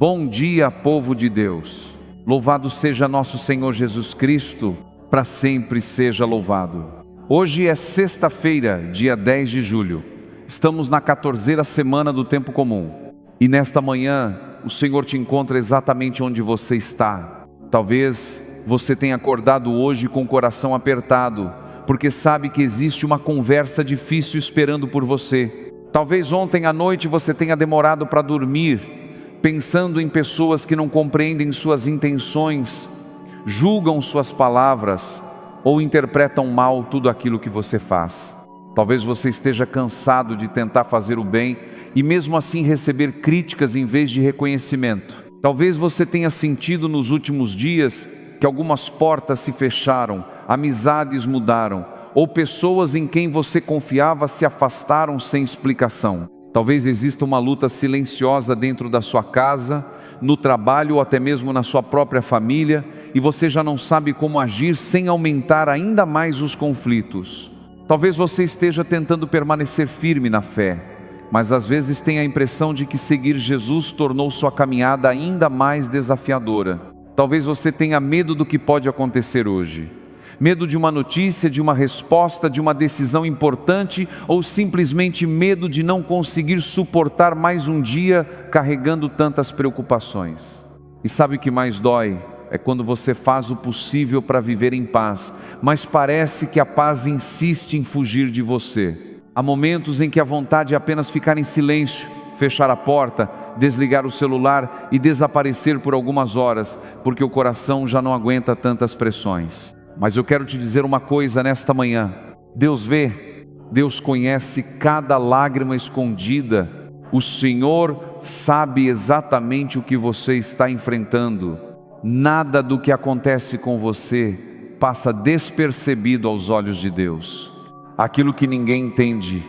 Bom dia, povo de Deus. Louvado seja nosso Senhor Jesus Cristo, para sempre seja louvado. Hoje é sexta-feira, dia 10 de julho. Estamos na 14ª semana do tempo comum. E nesta manhã, o Senhor te encontra exatamente onde você está. Talvez você tenha acordado hoje com o coração apertado, porque sabe que existe uma conversa difícil esperando por você. Talvez ontem à noite você tenha demorado para dormir, pensando em pessoas que não compreendem suas intenções, julgam suas palavras ou interpretam mal tudo aquilo que você faz. Talvez você esteja cansado de tentar fazer o bem e mesmo assim receber críticas em vez de reconhecimento. Talvez você tenha sentido nos últimos dias que algumas portas se fecharam, amizades mudaram, ou pessoas em quem você confiava se afastaram sem explicação. Talvez exista uma luta silenciosa dentro da sua casa, no trabalho ou até mesmo na sua própria família, e você já não sabe como agir sem aumentar ainda mais os conflitos. Talvez você esteja tentando permanecer firme na fé, mas às vezes tem a impressão de que seguir Jesus tornou sua caminhada ainda mais desafiadora. Talvez você tenha medo do que pode acontecer hoje. Medo de uma notícia, de uma resposta, de uma decisão importante, ou simplesmente medo de não conseguir suportar mais um dia carregando tantas preocupações. E sabe o que mais dói? É quando você faz o possível para viver em paz, mas parece que a paz insiste em fugir de você. Há momentos em que a vontade é apenas ficar em silêncio, fechar a porta, desligar o celular e desaparecer por algumas horas, porque o coração já não aguenta tantas pressões. Mas eu quero te dizer uma coisa nesta manhã: Deus vê, Deus conhece cada lágrima escondida. O Senhor sabe exatamente o que você está enfrentando. Nada do que acontece com você passa despercebido aos olhos de Deus. Aquilo que ninguém entende,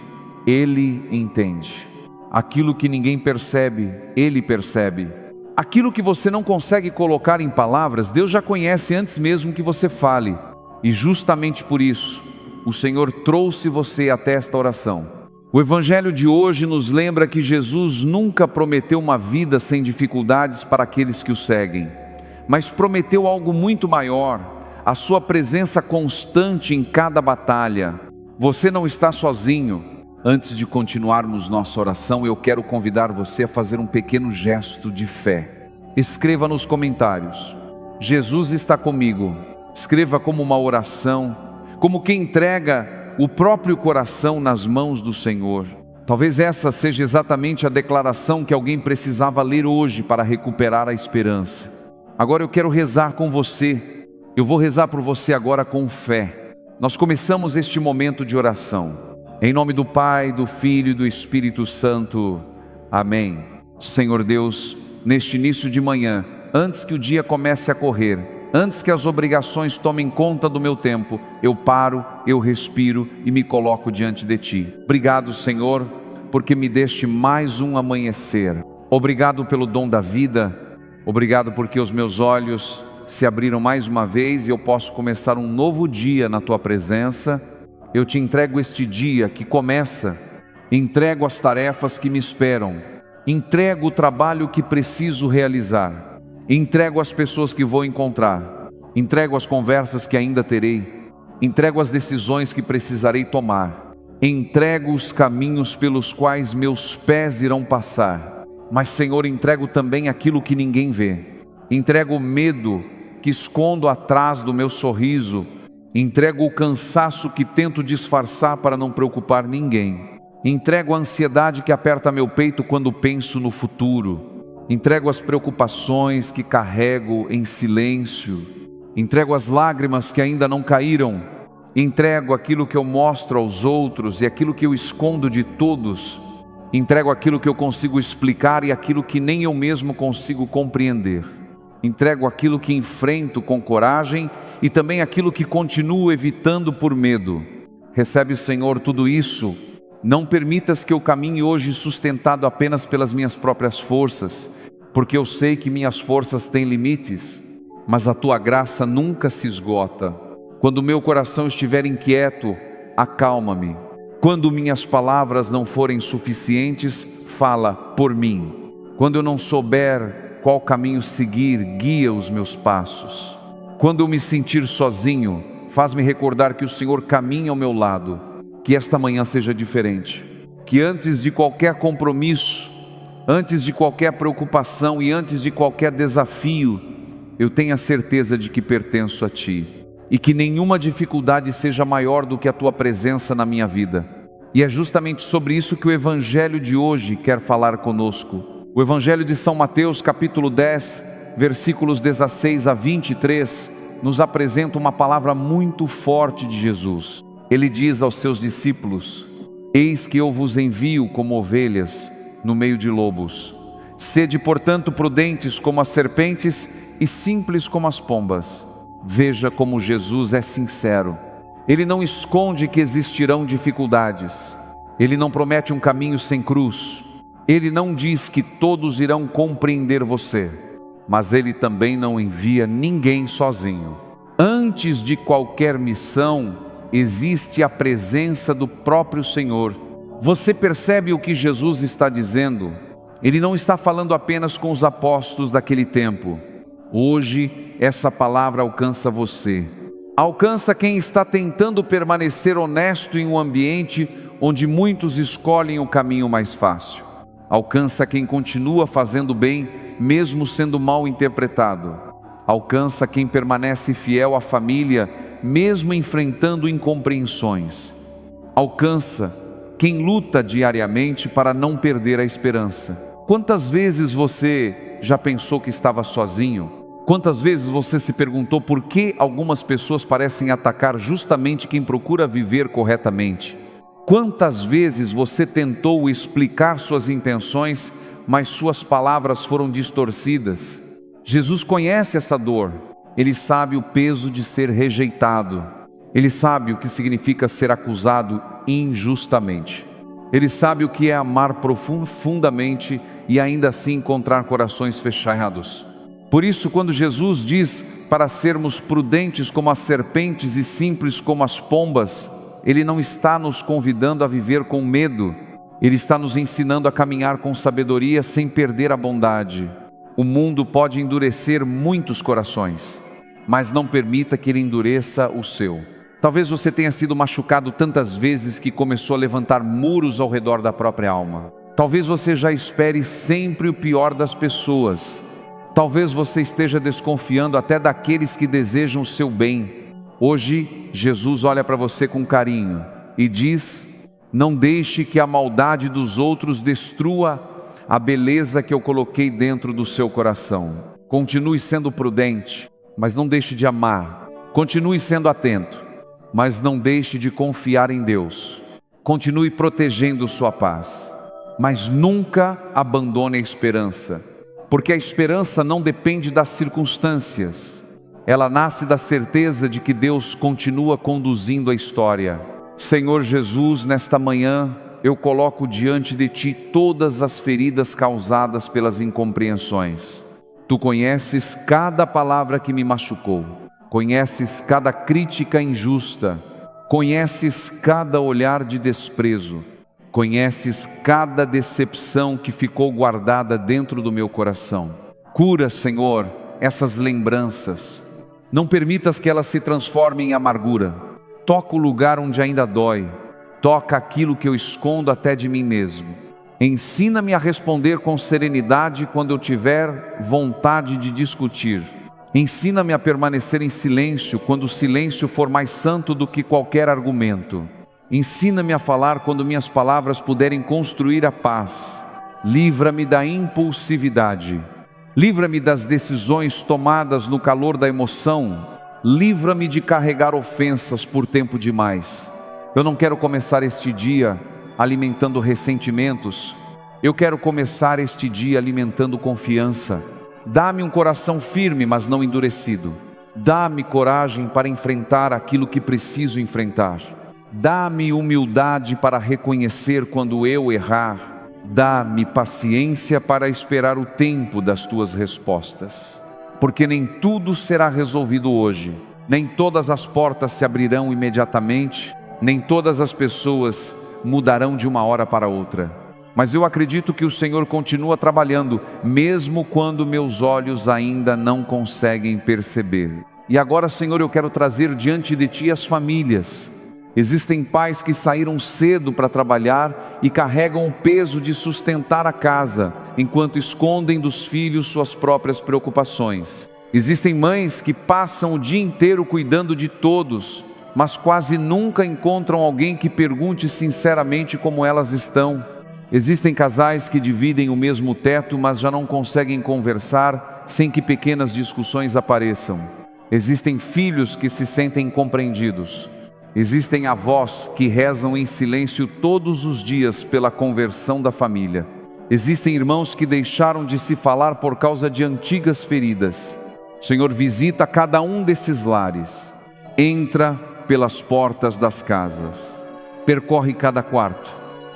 Ele entende. Aquilo que ninguém percebe, Ele percebe. Aquilo que você não consegue colocar em palavras, Deus já conhece antes mesmo que você fale. E justamente por isso, o Senhor trouxe você até esta oração. O Evangelho de hoje nos lembra que Jesus nunca prometeu uma vida sem dificuldades para aqueles que o seguem, mas prometeu algo muito maior: a sua presença constante em cada batalha. Você não está sozinho. Antes de continuarmos nossa oração, eu quero convidar você a fazer um pequeno gesto de fé. Escreva nos comentários: Jesus está comigo. Escreva como uma oração, como quem entrega o próprio coração nas mãos do Senhor. Talvez essa seja exatamente a declaração que alguém precisava ler hoje para recuperar a esperança. Agora eu quero rezar com você. Eu vou rezar por você agora com fé. Nós começamos este momento de oração. Em nome do Pai, do Filho e do Espírito Santo. Amém. Senhor Deus, neste início de manhã, antes que o dia comece a correr, antes que as obrigações tomem conta do meu tempo, eu paro, eu respiro e me coloco diante de Ti. Obrigado, Senhor, porque me deste mais um amanhecer. Obrigado pelo dom da vida. Obrigado porque os meus olhos se abriram mais uma vez e eu posso começar um novo dia na Tua presença. Eu te entrego este dia que começa, entrego as tarefas que me esperam, entrego o trabalho que preciso realizar, entrego as pessoas que vou encontrar, entrego as conversas que ainda terei, entrego as decisões que precisarei tomar, entrego os caminhos pelos quais meus pés irão passar. Mas, Senhor, entrego também aquilo que ninguém vê, entrego o medo que escondo atrás do meu sorriso, entrego o cansaço que tento disfarçar para não preocupar ninguém, entrego a ansiedade que aperta meu peito quando penso no futuro, entrego as preocupações que carrego em silêncio, entrego as lágrimas que ainda não caíram, entrego aquilo que eu mostro aos outros e aquilo que eu escondo de todos, entrego aquilo que eu consigo explicar e aquilo que nem eu mesmo consigo compreender. Entrego aquilo que enfrento com coragem e também aquilo que continuo evitando por medo. Recebe, Senhor, tudo isso. Não permitas que eu caminhe hoje sustentado apenas pelas minhas próprias forças, porque eu sei que minhas forças têm limites, mas a Tua graça nunca se esgota. Quando meu coração estiver inquieto, acalma-me. Quando minhas palavras não forem suficientes, fala por mim. Quando eu não souber qual caminho seguir, guia os meus passos. Quando eu me sentir sozinho, faz-me recordar que o Senhor caminha ao meu lado. Que esta manhã seja diferente. Que antes de qualquer compromisso, antes de qualquer preocupação e antes de qualquer desafio, eu tenha certeza de que pertenço a Ti. E que nenhuma dificuldade seja maior do que a Tua presença na minha vida. E é justamente sobre isso que o Evangelho de hoje quer falar conosco. O Evangelho de São Mateus, capítulo 10, versículos 16 a 23, nos apresenta uma palavra muito forte de Jesus. Ele diz aos seus discípulos: eis que eu vos envio como ovelhas no meio de lobos. Sede, portanto, prudentes como as serpentes e simples como as pombas. Veja como Jesus é sincero. Ele não esconde que existirão dificuldades. Ele não promete um caminho sem cruz. Ele não diz que todos irão compreender você. Mas Ele também não envia ninguém sozinho. Antes de qualquer missão, existe a presença do próprio Senhor. Você percebe o que Jesus está dizendo? Ele não está falando apenas com os apóstolos daquele tempo. Hoje, essa palavra alcança você. Alcança quem está tentando permanecer honesto em um ambiente onde muitos escolhem o caminho mais fácil. Alcança quem continua fazendo bem, mesmo sendo mal interpretado. Alcança quem permanece fiel à família, mesmo enfrentando incompreensões. Alcança quem luta diariamente para não perder a esperança. Quantas vezes você já pensou que estava sozinho? Quantas vezes você se perguntou por que algumas pessoas parecem atacar justamente quem procura viver corretamente? Quantas vezes você tentou explicar suas intenções, mas suas palavras foram distorcidas? Jesus conhece essa dor. Ele sabe o peso de ser rejeitado. Ele sabe o que significa ser acusado injustamente. Ele sabe o que é amar profundamente e ainda assim encontrar corações fechados. Por isso, quando Jesus diz para sermos prudentes como as serpentes e simples como as pombas, Ele não está nos convidando a viver com medo. Ele está nos ensinando a caminhar com sabedoria sem perder a bondade. O mundo pode endurecer muitos corações, mas não permita que ele endureça o seu. Talvez você tenha sido machucado tantas vezes que começou a levantar muros ao redor da própria alma. Talvez você já espere sempre o pior das pessoas. Talvez você esteja desconfiando até daqueles que desejam o seu bem. Hoje, Jesus olha para você com carinho e diz: não deixe que a maldade dos outros destrua a beleza que eu coloquei dentro do seu coração. Continue sendo prudente, mas não deixe de amar. Continue sendo atento, mas não deixe de confiar em Deus. Continue protegendo sua paz, mas nunca abandone a esperança. Porque a esperança não depende das circunstâncias. Ela nasce da certeza de que Deus continua conduzindo a história. Senhor Jesus, nesta manhã, eu coloco diante de Ti todas as feridas causadas pelas incompreensões. Tu conheces cada palavra que me machucou. Conheces cada crítica injusta. Conheces cada olhar de desprezo. Conheces cada decepção que ficou guardada dentro do meu coração. Cura, Senhor, essas lembranças. Não permitas que elas se transformem em amargura. Toca o lugar onde ainda dói. Toca aquilo que eu escondo até de mim mesmo. Ensina-me a responder com serenidade quando eu tiver vontade de discutir. Ensina-me a permanecer em silêncio quando o silêncio for mais santo do que qualquer argumento. Ensina-me a falar quando minhas palavras puderem construir a paz. Livra-me da impulsividade. Livra-me das decisões tomadas no calor da emoção. Livra-me de carregar ofensas por tempo demais. Eu não quero começar este dia alimentando ressentimentos. Eu quero começar este dia alimentando confiança. Dá-me um coração firme, mas não endurecido. Dá-me coragem para enfrentar aquilo que preciso enfrentar. Dá-me humildade para reconhecer quando eu errar. Dá-me paciência para esperar o tempo das tuas respostas. Porque nem tudo será resolvido hoje. Nem todas as portas se abrirão imediatamente. Nem todas as pessoas mudarão de uma hora para outra. mas eu acredito que o Senhor continua trabalhando, mesmo quando meus olhos ainda não conseguem perceber. E agora, Senhor, eu quero trazer diante de Ti as famílias. Existem pais que saíram cedo para trabalhar e carregam o peso de sustentar a casa, enquanto escondem dos filhos suas próprias preocupações. Existem mães que passam o dia inteiro cuidando de todos, mas quase nunca encontram alguém que pergunte sinceramente como elas estão. Existem casais que dividem o mesmo teto, mas já não conseguem conversar sem que pequenas discussões apareçam. Existem filhos que se sentem incompreendidos. Existem avós que rezam em silêncio todos os dias pela conversão da família. Existem irmãos que deixaram de se falar por causa de antigas feridas. Senhor, visita cada um desses lares. Entra pelas portas das casas. Percorre cada quarto.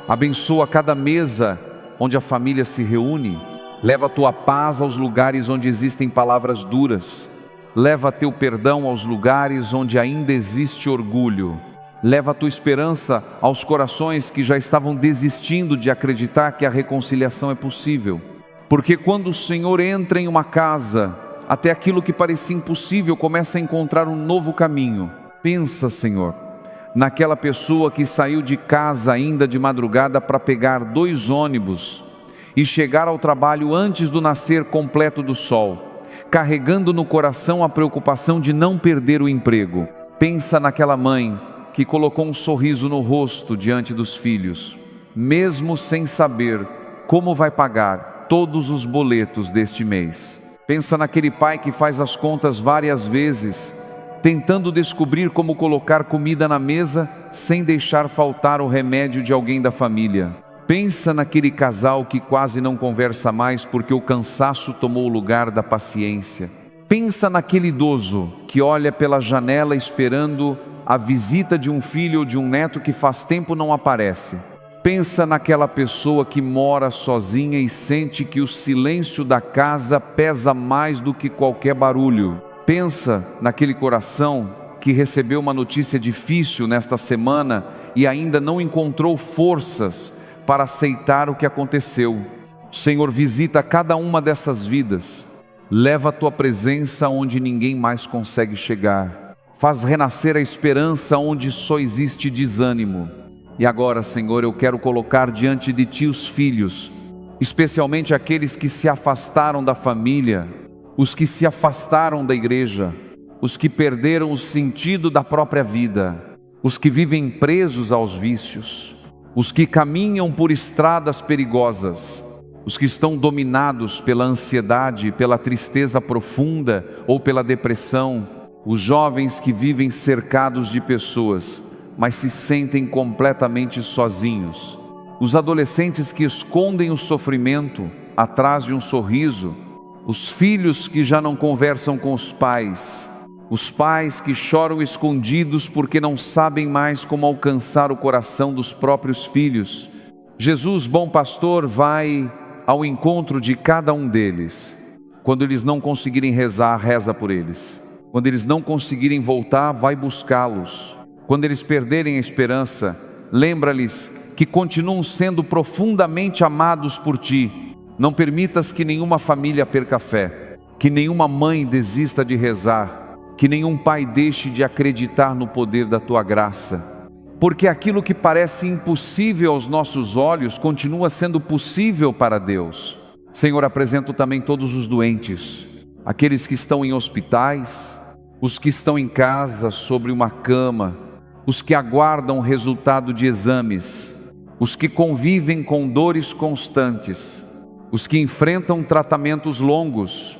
Abençoa cada mesa onde a família se reúne. Leva a Tua paz aos lugares onde existem palavras duras. Leva Teu perdão aos lugares onde ainda existe orgulho. Leva a Tua esperança aos corações que já estavam desistindo de acreditar que a reconciliação é possível. Porque quando o Senhor entra em uma casa, até aquilo que parecia impossível começa a encontrar um novo caminho. Pensa, Senhor, naquela pessoa que saiu de casa ainda de madrugada para pegar 2 ônibus e chegar ao trabalho antes do nascer completo do sol, carregando no coração a preocupação de não perder o emprego. Pensa naquela mãe que colocou um sorriso no rosto diante dos filhos, mesmo sem saber como vai pagar todos os boletos deste mês. Pensa naquele pai que faz as contas várias vezes, tentando descobrir como colocar comida na mesa sem deixar faltar o remédio de alguém da família. Pensa naquele casal que quase não conversa mais porque o cansaço tomou o lugar da paciência. Pensa naquele idoso que olha pela janela esperando a visita de um filho ou de um neto que faz tempo não aparece. Pensa naquela pessoa que mora sozinha e sente que o silêncio da casa pesa mais do que qualquer barulho. Pensa naquele coração que recebeu uma notícia difícil nesta semana e ainda não encontrou forças para aceitar o que aconteceu. Senhor, visita cada uma dessas vidas. Leva a Tua presença onde ninguém mais consegue chegar. Faz renascer a esperança onde só existe desânimo. E agora, Senhor, eu quero colocar diante de Ti os filhos, especialmente aqueles que se afastaram da família, os que se afastaram da igreja, os que perderam o sentido da própria vida, os que vivem presos aos vícios, os que caminham por estradas perigosas, os que estão dominados pela ansiedade, pela tristeza profunda ou pela depressão, os jovens que vivem cercados de pessoas, mas se sentem completamente sozinhos, os adolescentes que escondem o sofrimento atrás de um sorriso, os filhos que já não conversam com os pais que choram escondidos porque não sabem mais como alcançar o coração dos próprios filhos. Jesus, bom pastor, vai ao encontro de cada um deles. Quando eles não conseguirem rezar, reza por eles. Quando eles não conseguirem voltar, vai buscá-los. Quando eles perderem a esperança, lembra-lhes que continuam sendo profundamente amados por Ti. Não permitas que nenhuma família perca a fé, que nenhuma mãe desista de rezar, que nenhum pai deixe de acreditar no poder da Tua graça. Porque aquilo que parece impossível aos nossos olhos continua sendo possível para Deus. Senhor, apresento também todos os doentes, aqueles que estão em hospitais, os que estão em casa sobre uma cama, os que aguardam o resultado de exames, os que convivem com dores constantes, os que enfrentam tratamentos longos,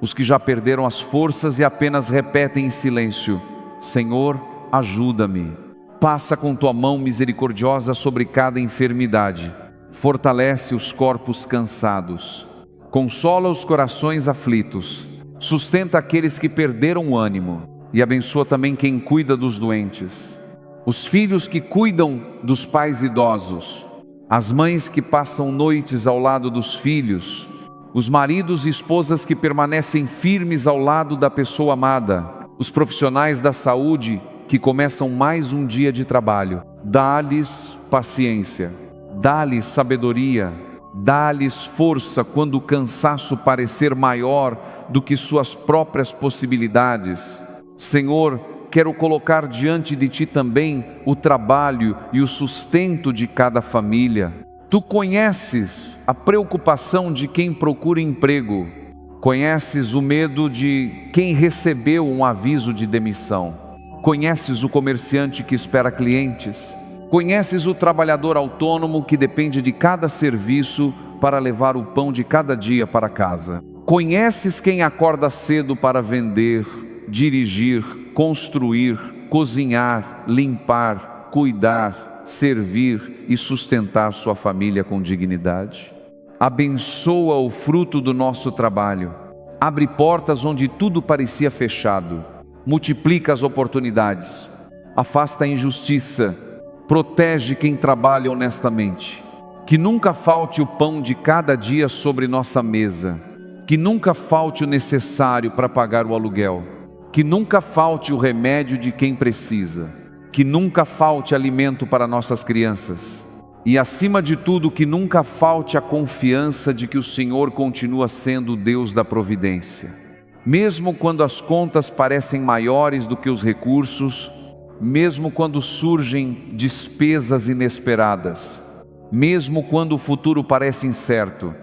os que já perderam as forças e apenas repetem em silêncio: Senhor, ajuda-me. Passa com Tua mão misericordiosa sobre cada enfermidade, fortalece os corpos cansados, consola os corações aflitos, sustenta aqueles que perderam o ânimo e abençoa também quem cuida dos doentes. Os filhos que cuidam dos pais idosos, as mães que passam noites ao lado dos filhos, os maridos e esposas que permanecem firmes ao lado da pessoa amada, os profissionais da saúde que começam mais um dia de trabalho. Dá-lhes paciência, dá-lhes sabedoria, dá-lhes força quando o cansaço parecer maior do que suas próprias possibilidades. Senhor, quero colocar diante de Ti também o trabalho e o sustento de cada família. Tu conheces a preocupação de quem procura emprego, conheces o medo de quem recebeu um aviso de demissão, conheces o comerciante que espera clientes, conheces o trabalhador autônomo que depende de cada serviço para levar o pão de cada dia para casa. Conheces quem acorda cedo para vender, dirigir, construir, cozinhar, limpar, cuidar, servir e sustentar sua família com dignidade. Abençoa o fruto do nosso trabalho. Abre portas onde tudo parecia fechado. Multiplica as oportunidades. Afasta a injustiça. Protege quem trabalha honestamente. Que nunca falte o pão de cada dia sobre nossa mesa. Que nunca falte o necessário para pagar o aluguel. Que nunca falte o remédio de quem precisa. Que nunca falte alimento para nossas crianças. E acima de tudo, que nunca falte a confiança de que o Senhor continua sendo o Deus da providência. Mesmo quando as contas parecem maiores do que os recursos, mesmo quando surgem despesas inesperadas, mesmo quando o futuro parece incerto,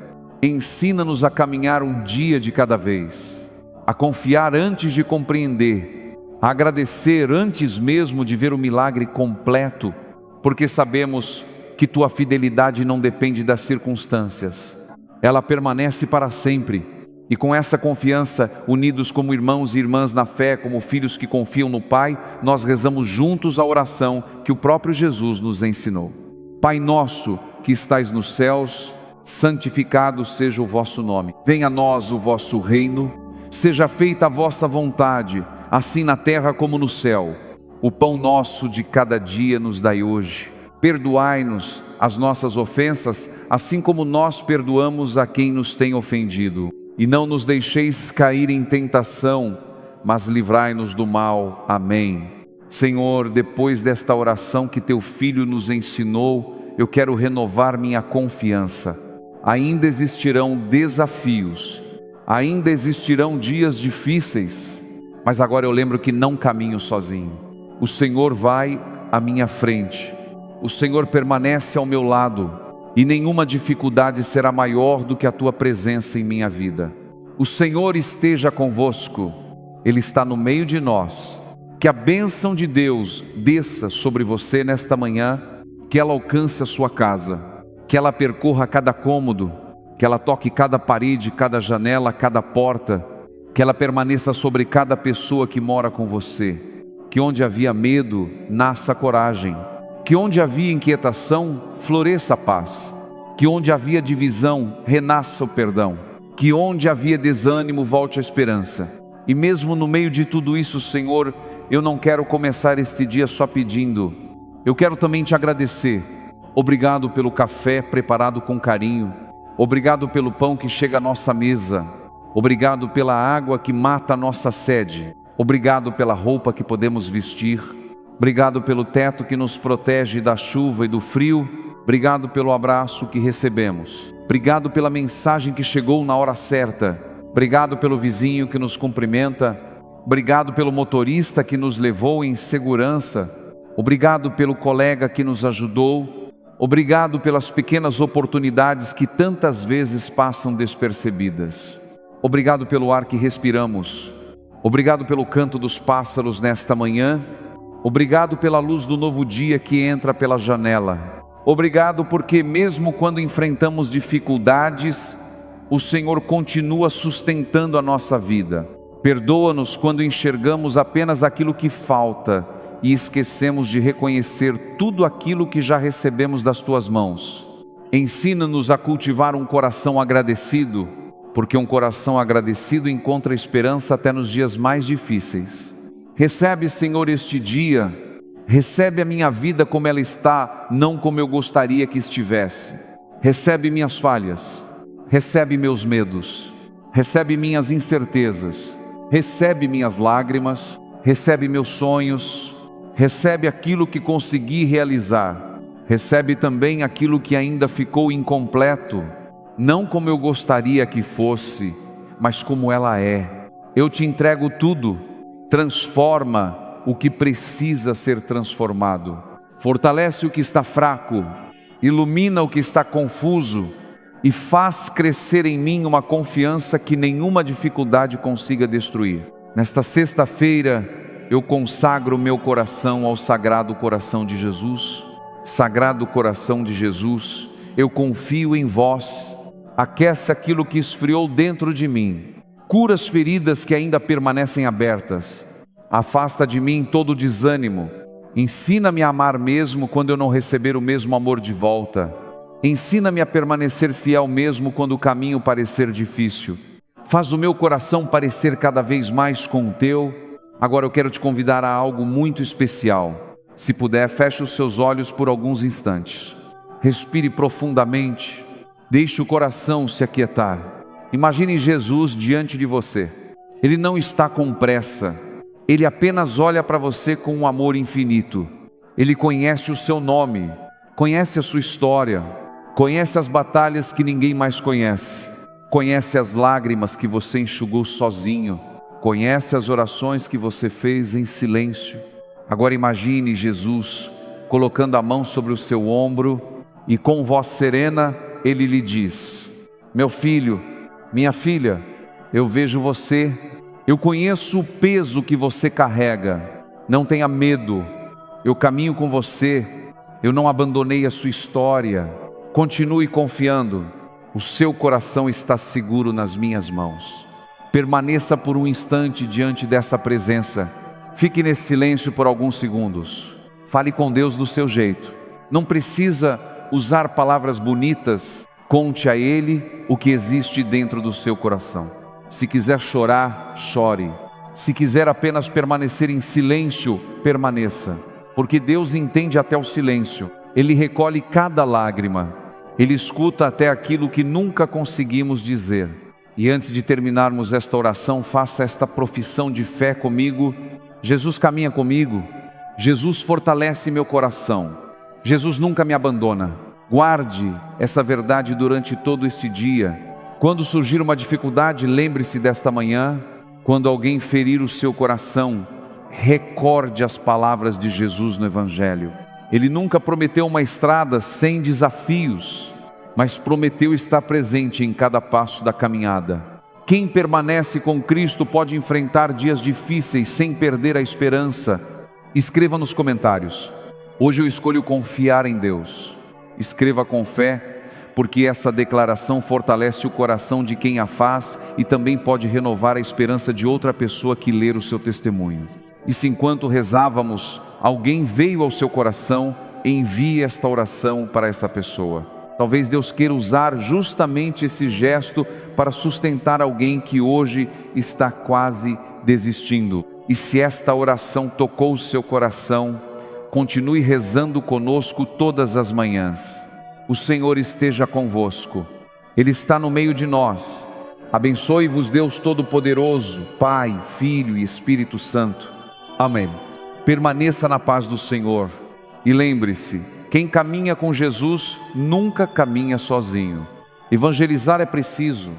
ensina-nos a caminhar um dia de cada vez, a confiar antes de compreender, a agradecer antes mesmo de ver o milagre completo, porque sabemos que Tua fidelidade não depende das circunstâncias, ela permanece para sempre. E com essa confiança, unidos como irmãos e irmãs na fé, como filhos que confiam no Pai, nós rezamos juntos a oração que o próprio Jesus nos ensinou. Pai nosso que estais nos céus, santificado seja o vosso nome. Venha a nós o vosso reino, seja feita a vossa vontade, assim na terra como no céu. O pão nosso de cada dia nos dai hoje. Perdoai-nos as nossas ofensas, assim como nós perdoamos a quem nos tem ofendido. E não nos deixeis cair em tentação, mas livrai-nos do mal. Amém. Senhor, depois desta oração que Teu Filho nos ensinou, eu quero renovar minha confiança. Ainda existirão desafios, ainda existirão dias difíceis, mas agora eu lembro que não caminho sozinho. O Senhor vai à minha frente, o Senhor permanece ao meu lado, e nenhuma dificuldade será maior do que a Tua presença em minha vida. O Senhor esteja convosco, Ele está no meio de nós. Que a bênção de Deus desça sobre você nesta manhã, que ela alcance a sua casa, que ela percorra cada cômodo, que ela toque cada parede, cada janela, cada porta, que ela permaneça sobre cada pessoa que mora com você. Que onde havia medo, nasça coragem. Que onde havia inquietação, floresça a paz. Que onde havia divisão, renasça o perdão. Que onde havia desânimo, volte a esperança. E mesmo no meio de tudo isso, Senhor, eu não quero começar este dia só pedindo. Eu quero também Te agradecer. Obrigado pelo café preparado com carinho. Obrigado pelo pão que chega à nossa mesa. Obrigado pela água que mata a nossa sede. Obrigado pela roupa que podemos vestir. Obrigado pelo teto que nos protege da chuva e do frio. Obrigado pelo abraço que recebemos. Obrigado pela mensagem que chegou na hora certa. Obrigado pelo vizinho que nos cumprimenta. Obrigado pelo motorista que nos levou em segurança. Obrigado pelo colega que nos ajudou. Obrigado pelas pequenas oportunidades que tantas vezes passam despercebidas. Obrigado pelo ar que respiramos. Obrigado pelo canto dos pássaros nesta manhã. Obrigado pela luz do novo dia que entra pela janela. Obrigado porque mesmo quando enfrentamos dificuldades, o Senhor continua sustentando a nossa vida. Perdoa-nos quando enxergamos apenas aquilo que falta e esquecemos de reconhecer tudo aquilo que já recebemos das Tuas mãos. Ensina-nos a cultivar um coração agradecido, porque um coração agradecido encontra esperança até nos dias mais difíceis. Recebe, Senhor, este dia, recebe a minha vida como ela está, não como eu gostaria que estivesse. Recebe minhas falhas, recebe meus medos, recebe minhas incertezas, recebe minhas lágrimas, recebe meus sonhos, recebe aquilo que consegui realizar. Recebe também aquilo que ainda ficou incompleto, não como eu gostaria que fosse, mas como ela é. Eu te entrego tudo, transforma o que precisa ser transformado. Fortalece o que está fraco, ilumina o que está confuso e faz crescer em mim uma confiança que nenhuma dificuldade consiga destruir. Nesta sexta-feira, eu consagro meu coração ao Sagrado Coração de Jesus. Sagrado Coração de Jesus, eu confio em vós. Aquece aquilo que esfriou dentro de mim. Cura as feridas que ainda permanecem abertas. Afasta de mim todo o desânimo. Ensina-me a amar mesmo quando eu não receber o mesmo amor de volta. Ensina-me a permanecer fiel mesmo quando o caminho parecer difícil. Faz o meu coração parecer cada vez mais com o teu. Agora eu quero te convidar a algo muito especial. Se puder, feche os seus olhos por alguns instantes. Respire profundamente. Deixe o coração se aquietar. Imagine Jesus diante de você. Ele não está com pressa. Ele apenas olha para você com um amor infinito. Ele conhece o seu nome, conhece a sua história, conhece as batalhas que ninguém mais conhece, conhece as lágrimas que você enxugou sozinho, conhece as orações que você fez em silêncio. Agora imagine Jesus colocando a mão sobre o seu ombro e com voz serena ele lhe diz: meu filho, minha filha, eu vejo você, eu conheço o peso que você carrega, não tenha medo, eu caminho com você, eu não abandonei a sua história, continue confiando, o seu coração está seguro nas minhas mãos. Permaneça por um instante diante dessa presença. Fique nesse silêncio por alguns segundos. Fale com Deus do seu jeito. Não precisa usar palavras bonitas. Conte a Ele o que existe dentro do seu coração. Se quiser chorar, chore. Se quiser apenas permanecer em silêncio, permaneça. Porque Deus entende até o silêncio. Ele recolhe cada lágrima. Ele escuta até aquilo que nunca conseguimos dizer. E antes de terminarmos esta oração, faça esta profissão de fé comigo. Jesus caminha comigo, Jesus fortalece meu coração, Jesus nunca me abandona. Guarde essa verdade durante todo este dia. Quando surgir uma dificuldade, lembre-se desta manhã. Quando alguém ferir o seu coração, recorde as palavras de Jesus no Evangelho. Ele nunca prometeu uma estrada sem desafios, mas prometeu estar presente em cada passo da caminhada. Quem permanece com Cristo pode enfrentar dias difíceis sem perder a esperança. Escreva nos comentários: hoje eu escolho confiar em Deus. Escreva com fé, porque essa declaração fortalece o coração de quem a faz e também pode renovar a esperança de outra pessoa que ler o seu testemunho. E se enquanto rezávamos, alguém veio ao seu coração, envie esta oração para essa pessoa. Talvez Deus queira usar justamente esse gesto para sustentar alguém que hoje está quase desistindo. E se esta oração tocou o seu coração, continue rezando conosco todas as manhãs. O Senhor esteja convosco. Ele está no meio de nós. Abençoe-vos Deus Todo-Poderoso, Pai, Filho e Espírito Santo. Amém. Permaneça na paz do Senhor. E lembre-se, quem caminha com Jesus nunca caminha sozinho. Evangelizar é preciso,